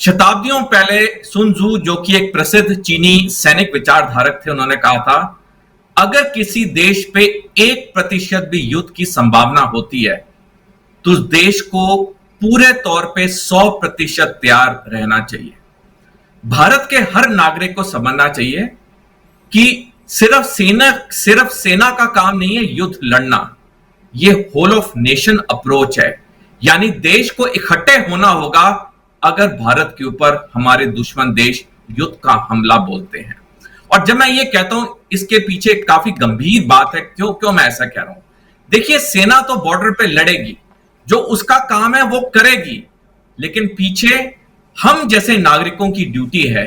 शताब्दियों पहले सुन त्सू, जो कि एक प्रसिद्ध चीनी सैनिक विचारधारक थे, उन्होंने कहा था, अगर किसी देश पे 1% भी युद्ध की संभावना होती है तो उस देश को पूरे तौर पे 100% तैयार रहना चाहिए। भारत के हर नागरिक को समझना चाहिए कि सिर्फ सेना का काम नहीं है युद्ध लड़ना, यह होल ऑफ नेशन अप्रोच है। यानी देश को इकट्ठे होना होगा अगर भारत के ऊपर हमारे दुश्मन देश युद्ध का हमला बोलते हैं। और जब मैं ये कहता हूं, इसके पीछे काफी गंभीर बात है। क्यों मैं ऐसा कह रहा हूं? देखिए, सेना तो बॉर्डर पे लड़ेगी, जो उसका काम है वो करेगी, लेकिन पीछे हम जैसे नागरिकों की ड्यूटी है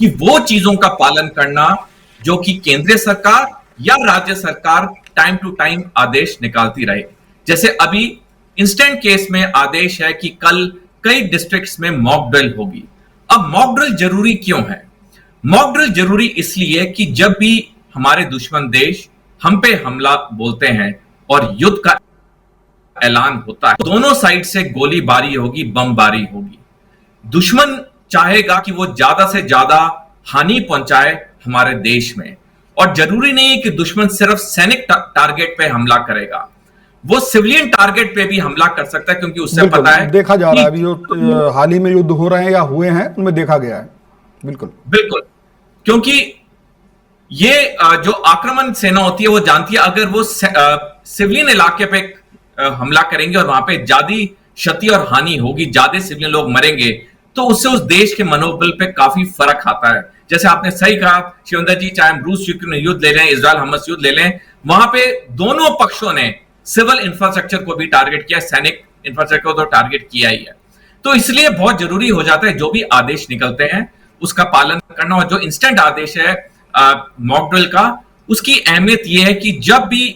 कि वो चीजों का पालन करना जो कि केंद्रीय सरकार या राज्य सरकार टाइम टू टाइम आदेश निकालती रहे। जैसे अभी इंस्टेंट केस में आदेश है कि कल कई डिस्ट्रिक्ट्स में मॉक ड्रिल होगी। अब मॉक ड्रिल जरूरी क्यों है? मॉक ड्रिल जरूरी इसलिए कि जब भी हमारे दुश्मन देश हम पे हमला बोलते हैं और युद्ध का ऐलान होता है, दोनों साइड से गोलीबारी होगी, बमबारी होगी। दुश्मन चाहेगा कि वो ज्यादा से ज्यादा हानि पहुंचाए हमारे देश में, और जरूरी नहीं है कि दुश्मन सिर्फ सैनिक टारगेट पे हमला करेगा, वो सिविलियन टारगेट पे भी हमला कर सकता है, क्योंकि उससे पता है, देखा जा रहा है अभी जो हाल ही में युद्ध हो रहे हैं या हुए हैं उनमें देखा गया है। बिल्कुल बिल्कुल, क्योंकि ये जो आक्रमण सेना होती है वो जानती है अगर वो सिविलियन इलाके पे हमला करेंगे और वहां पे ज्यादा क्षति और हानि होगी, ज्यादा सिविलियन लोग मरेंगे, तो उससे उस देश के मनोबल पे काफी फर्क आता है। जैसे आपने सही कहा शिवेंद्र जी, चाहे हम रूस यूक्रेन युद्ध ले लें, इजराइल हमास युद्ध ले लें, वहां पे दोनों पक्षों ने सिविल इंफ्रास्ट्रक्चर को भी टारगेट किया, सैनिक इंफ्रास्ट्रक्चर को तो टारगेट किया ही है। तो इसलिए बहुत जरूरी हो जाता है जो भी आदेश निकलते हैं उसका पालन करना। और जो इंस्टेंट आदेश है मॉक ड्रिल का, उसकी अहमियत यह है कि जब भी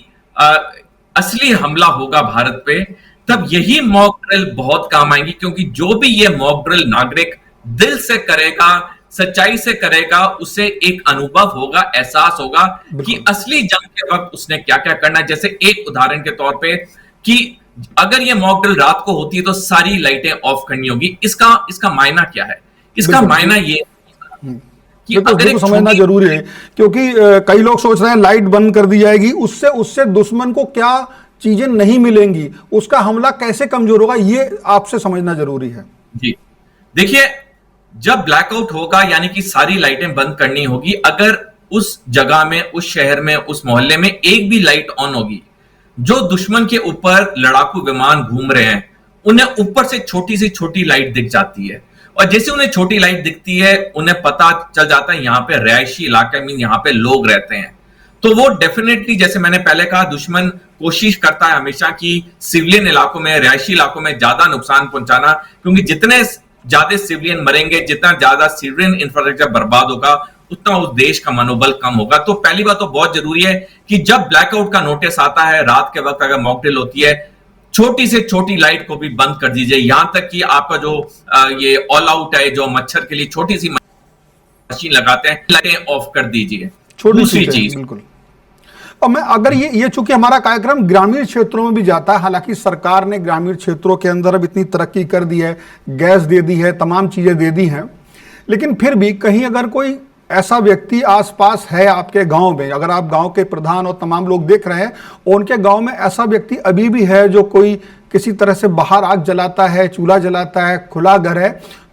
असली हमला होगा भारत पे, तब यही मॉक ड्रिल बहुत काम आएंगी, क्योंकि जो भी ये मॉक ड्रिल नागरिक दिल से करेगा, सच्चाई से करेगा, उसे एक अनुभव होगा, एहसास होगा कि असली जंग के वक्त उसने क्या क्या करना है। जैसे एक उदाहरण के तौर पे कि अगर ये मॉक ड्रिल रात को होती है तो सारी लाइटें ऑफ करनी होगी। इसका मायना क्या है? इसका मायना ये कि अगर समझना जरूरी है, क्योंकि कई लोग सोच रहे हैं लाइट बंद कर दी जाएगी, उससे दुश्मन को क्या चीजें नहीं मिलेंगी, उसका हमला कैसे कमजोर होगा, ये आपसे समझना जरूरी है। जी देखिए, जब ब्लैकआउट होगा यानी कि सारी लाइटें बंद करनी होगी, अगर उस जगह में, उस शहर में, उस मोहल्ले में एक भी लाइट ऑन होगी, जो दुश्मन के ऊपर लड़ाकू विमान घूम रहे हैं उन्हें ऊपर से छोटी सी छोटी लाइट दिख जाती है, और जैसे उन्हें छोटी लाइट दिखती है उन्हें पता चल जाता है यहां पे रिहायशी इलाका में यहां पे लोग रहते हैं। तो वो डेफिनेटली, जैसे मैंने पहले कहा, दुश्मन कोशिश करता है हमेशा कि सिविलियन इलाकों में, रिहायशी इलाकों में ज्यादा नुकसान पहुंचाना, क्योंकि जितने ज्यादा सिविलियन मरेंगे, जितना ज्यादा सिविलियन इंफ्रास्ट्रक्चर बर्बाद होगा, उतना उस देश का मनोबल कम होगा। तो पहली बात तो बहुत जरूरी है कि जब ब्लैकआउट का नोटिस आता है रात के वक्त, अगर मॉक ड्रिल होती है, छोटी से छोटी लाइट को भी बंद कर दीजिए, यहां तक कि आपका जो ये ऑल आउट है, जो मच्छर के लिए छोटी सी मशीन लगाते हैं, लाइटें ऑफ कर दीजिए। दूसरी चीज, बिल्कुल। और मैं अगर ये चूंकि हमारा कार्यक्रम ग्रामीण क्षेत्रों में भी जाता है, हालांकि सरकार ने ग्रामीण क्षेत्रों के अंदर अब इतनी तरक्की कर दी है, गैस दे दी है, तमाम चीजें दे दी हैं, लेकिन फिर भी कहीं अगर कोई ऐसा व्यक्ति आसपास है आपके गांव में, अगर आप गांव के प्रधान और तमाम लोग देख रहे हैं, उनके गांव में ऐसा व्यक्ति अभी भी है जो कोई किसी तरह से बाहर आग जलाता है, चूल्हा जलाता है, खुला घर है,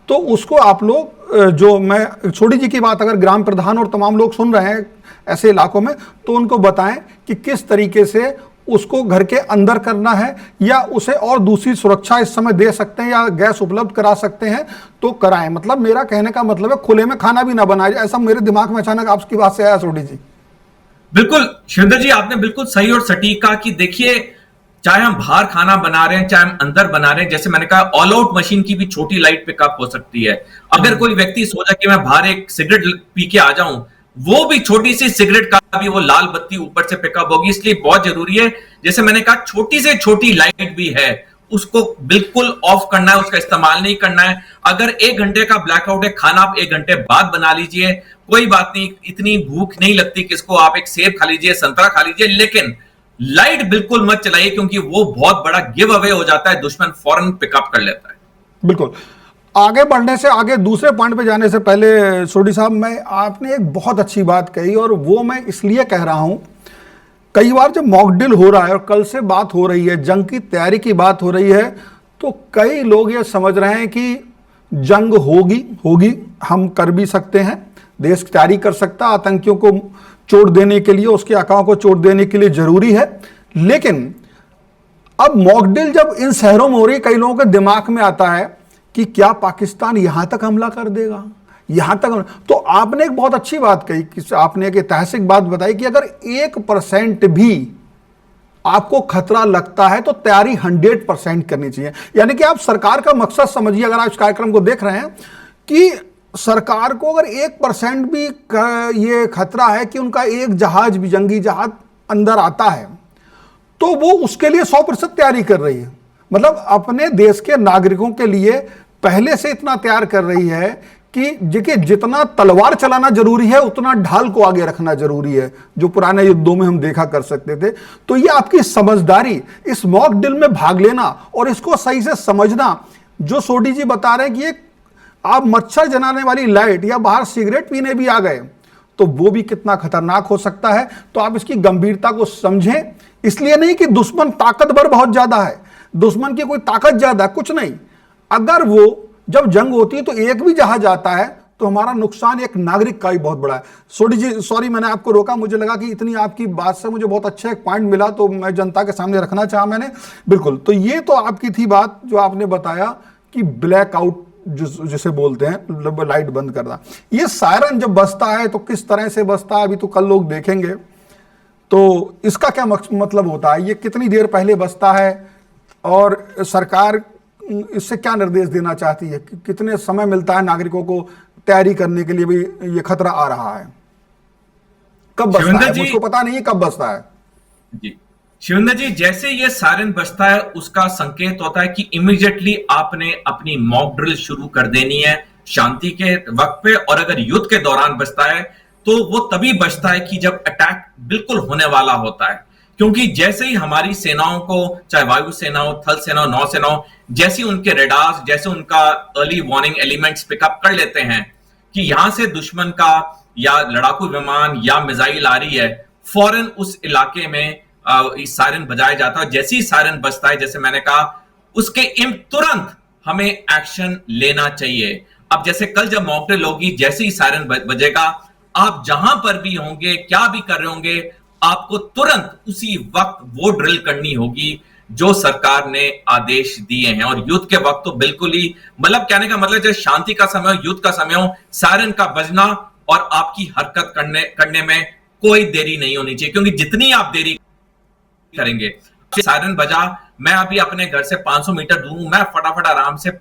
तो उसको आप लोग, जो मैं छोटी जी की बात अगर ग्राम प्रधान और तमाम लोग सुन रहे हैं ऐसे इलाकों में, तो उनको बताएं कि किस तरीके से उसको घर के अंदर करना है, या उसे और दूसरी सुरक्षा इस समय दे सकते हैं या गैस उपलब्ध करा सकते हैं तो कराएं। मतलब मेरा कहने का मतलब है खुले में खाना भी ना बनाए, ऐसा मेरे दिमाग में अचानक आपकी बात से आया सोडी जी। बिल्कुल शिवेंद्र जी, आपने बिल्कुल सही और सटीक कहा कि देखिए, चाहे हम बाहर खाना बना रहे हैं, चाहे हम अंदर बना रहे हैं, जैसे मैंने कहा ऑल आउट मशीन की भी छोटी लाइट पिकअप हो सकती है। अगर कोई व्यक्ति सोचा कि मैं बाहर एक सिगरेट पी के आ जाऊं, वो भी छोटी सी सिगरेट का भी वो लाल बत्ती ऊपर से पिकअप होगी। इसलिए बहुत जरूरी है, जैसे मैंने कहा, छोटी से छोटी लाइट भी है उसको बिल्कुल ऑफ करना है, उसका इस्तेमाल नहीं करना है। अगर 1 घंटे का ब्लैकआउट है, खाना आप 1 घंटे बाद बना लीजिए, कोई बात नहीं, इतनी भूख नहीं लगती किसको, आप एक सेब खा लीजिए, संतरा खा लीजिए, लेकिन लाइट बिल्कुल मत चलाइए, क्योंकि वो बहुत बड़ा गिव अवे हो जाता है, दुश्मन फौरन पिकअप कर लेता है। बिल्कुल। आगे बढ़ने से आगे दूसरे पॉइंट पे जाने से पहले सोडी साहब, मैं आपने एक बहुत अच्छी बात कही और वो मैं इसलिए कह रहा हूं, कई बार जब मॉक ड्रिल हो रहा है और कल से बात हो रही है, जंग की तैयारी की बात हो रही है, तो कई लोग ये समझ रहे हैं कि जंग होगी, हम कर भी सकते हैं, देश की तैयारी कर सकता, आतंकियों को चोट देने के लिए, उसके आकाओं को चोट देने के लिए जरूरी है। लेकिन अब मॉक ड्रिल जब इन शहरों में हो रही, कई लोगों के दिमाग में आता है कि क्या पाकिस्तान यहां तक हमला कर देगा, यहां तक। तो आपने एक बहुत अच्छी बात कही कि आपने एक ऐतिहासिक बात बताई कि अगर 1% भी आपको खतरा लगता है तो तैयारी 100% करनी चाहिए। यानी कि आप सरकार का मकसद समझिए, अगर आप इस कार्यक्रम को देख रहे हैं, कि सरकार को अगर 1% भी ये खतरा है कि उनका एक जहाज भी, जंगी जहाज अंदर आता है, तो वो उसके लिए 100% तैयारी कर रही है। मतलब अपने देश के नागरिकों के लिए पहले से इतना तैयार कर रही है कि देखिए, जितना तलवार चलाना जरूरी है उतना ढाल को आगे रखना जरूरी है, जो पुराने युद्धों में हम देखा कर सकते थे। तो ये आपकी समझदारी, इस मॉक ड्रिल में भाग लेना और इसको सही से समझना, जो सोडी जी बता रहे हैं कि आप मच्छर जलाने वाली लाइट या बाहर सिगरेट पीने भी आ गए तो वो भी कितना खतरनाक हो सकता है। तो आप इसकी गंभीरता को समझें। इसलिए नहीं कि दुश्मन ताकतवर बहुत ज्यादा है, दुश्मन की कोई ताकत ज्यादा, कुछ नहीं। अगर वो जब जंग होती है तो एक भी जहाज आता है तो हमारा नुकसान एक नागरिक का ही बहुत बड़ा है। सोडी जी, सॉरी मैंने आपको रोका, मुझे लगा कि इतनी आपकी बात से मुझे बहुत अच्छा एक पॉइंट मिला तो मैं जनता के सामने रखना चाहा मैंने। बिल्कुल, तो ये तो आपकी थी बात जो आपने बताया कि ब्लैकआउट जिसे बोलते हैं, लाइट बंद करना। ये सायरन जब बजता है तो किस तरह से बजता है अभी तो कल लोग देखेंगे। तो इसका क्या मतलब होता है, ये कितनी देर पहले बजता है और सरकार इससे क्या निर्देश देना चाहती है, कितने समय मिलता है नागरिकों को तैयारी करने के लिए भी ये खतरा आ रहा है, कब बजता है, मुझको पता नहीं है कब बजता है। जी शिवेंद्र जी, जैसे ये सायरन बजता है उसका संकेत होता है कि इमीडिएटली आपने अपनी मॉक ड्रिल शुरू कर देनी है शांति के वक्त पे। और अगर युद्ध के दौरान बजता है तो वो तभी बजता है कि जब अटैक बिल्कुल होने वाला होता है। क्योंकि जैसे ही हमारी सेनाओं को, चाहे वायु सेना हो, थल सेना हो, नौ सेना हो, जैसे उनके रेडार्स, जैसे उनका अर्ली वार्निंग एलिमेंट्स पिकअप कर लेते हैं कि यहां से दुश्मन का या लड़ाकू विमान या मिसाइल आ रही है, फौरन उस इलाके में सायरन बजाया जाता है। जैसे ही सायरन बजता है, जैसे मैंने कहा, उसके तुरंत हमें एक्शन लेना चाहिए। अब जैसे कल जब मॉक ड्रिल होगी, जैसे ही सायरन बजेगा, आप जहां पर भी होंगे, क्या भी कर रहे होंगे, आपको तुरंत उसी वक्त वो ड्रिल करनी होगी जो सरकार ने आदेश दिए हैं। और युद्ध के वक्त तो बिल्कुल ही, मतलब कहने का मतलब, जैसे शांति का समय हो, युद्ध का समय हो, सायरन का बजना और आपकी हरकत करने में कोई देरी नहीं होनी चाहिए। क्योंकि जितनी आप देरी करेंगे, सायरन बजा, मैं अभी अपने घर से 500 मीटर दूर हूं, मैं फटाफट आराम से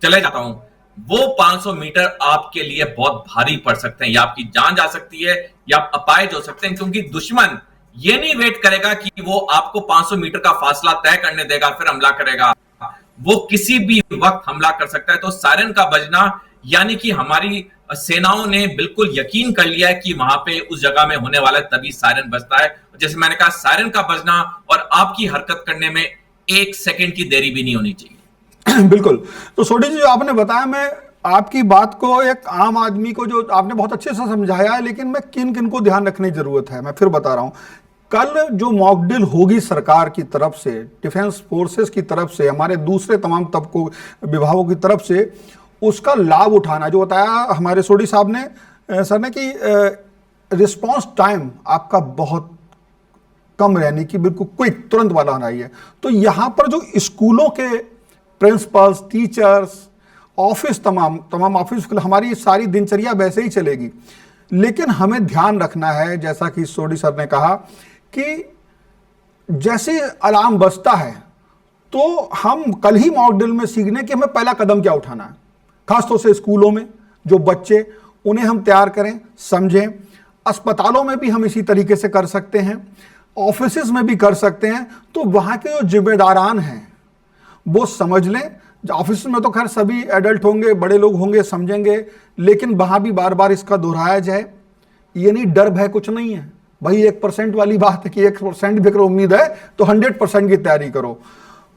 चले जाता हूं, वो 500 मीटर आपके लिए बहुत भारी पड़ सकते हैं, या आपकी जान जा सकती है या आप अपाहिज हो सकते हैं। क्योंकि दुश्मन ये नहीं वेट करेगा कि वो आपको 500 मीटर का फासला तय करने देगा फिर हमला करेगा, वो किसी भी वक्त हमला कर सकता है। तो सायरन का बजना यानी कि हमारी सेनाओं ने बिल्कुल यकीन कर लिया है कि वहां पे उस जगह में होने वाला है, तभी सायरन बजता है। जैसे मैंने कहा, सायरन का बजना और आपकी हरकत करने में 1 सेकंड की देरी भी नहीं होनी चाहिए। बिल्कुल। तो सोडी जी, जो आपने बताया, मैं आपकी बात को एक आम आदमी को, जो आपने बहुत अच्छे से समझाया है, लेकिन मैं किन किन को ध्यान रखने की जरूरत है मैं फिर बता रहा हूं। कल जो मॉक ड्रिल होगी सरकार की तरफ से, डिफेंस फोर्सेस की तरफ से, हमारे दूसरे तमाम तबकों विभागों की तरफ से, उसका लाभ उठाना, जो बताया हमारे सोडी साहब ने, सर ने, कि रिस्पॉन्स टाइम आपका बहुत कम रहने की, बिल्कुल क्विक, तुरंत वाला होना है। तो यहां पर जो स्कूलों के प्रिंसिपल्स, टीचर्स, ऑफिस, तमाम ऑफिस, हमारी सारी दिनचर्या वैसे ही चलेगी, लेकिन हमें ध्यान रखना है, जैसा कि सोडी सर ने कहा, कि जैसे अलार्म बजता है तो हम कल ही मॉक ड्रिल में सीखने कि हमें पहला कदम क्या उठाना है। खासतौर से स्कूलों में जो बच्चे, उन्हें हम तैयार करें, समझें। अस्पतालों में भी हम इसी तरीके से कर सकते हैं, ऑफिस में भी कर सकते हैं। तो वहां के जो जिम्मेदारान हैं वो समझ लें। ऑफिस में तो खैर सभी एडल्ट होंगे, बड़े लोग होंगे, समझेंगे, लेकिन वहां भी बार बार इसका दोहराया जाए। ये नहीं डर भय कुछ नहीं है भाई, 1% वाली बात है कि 1% भी अगर उम्मीद है तो 100% की तैयारी करो।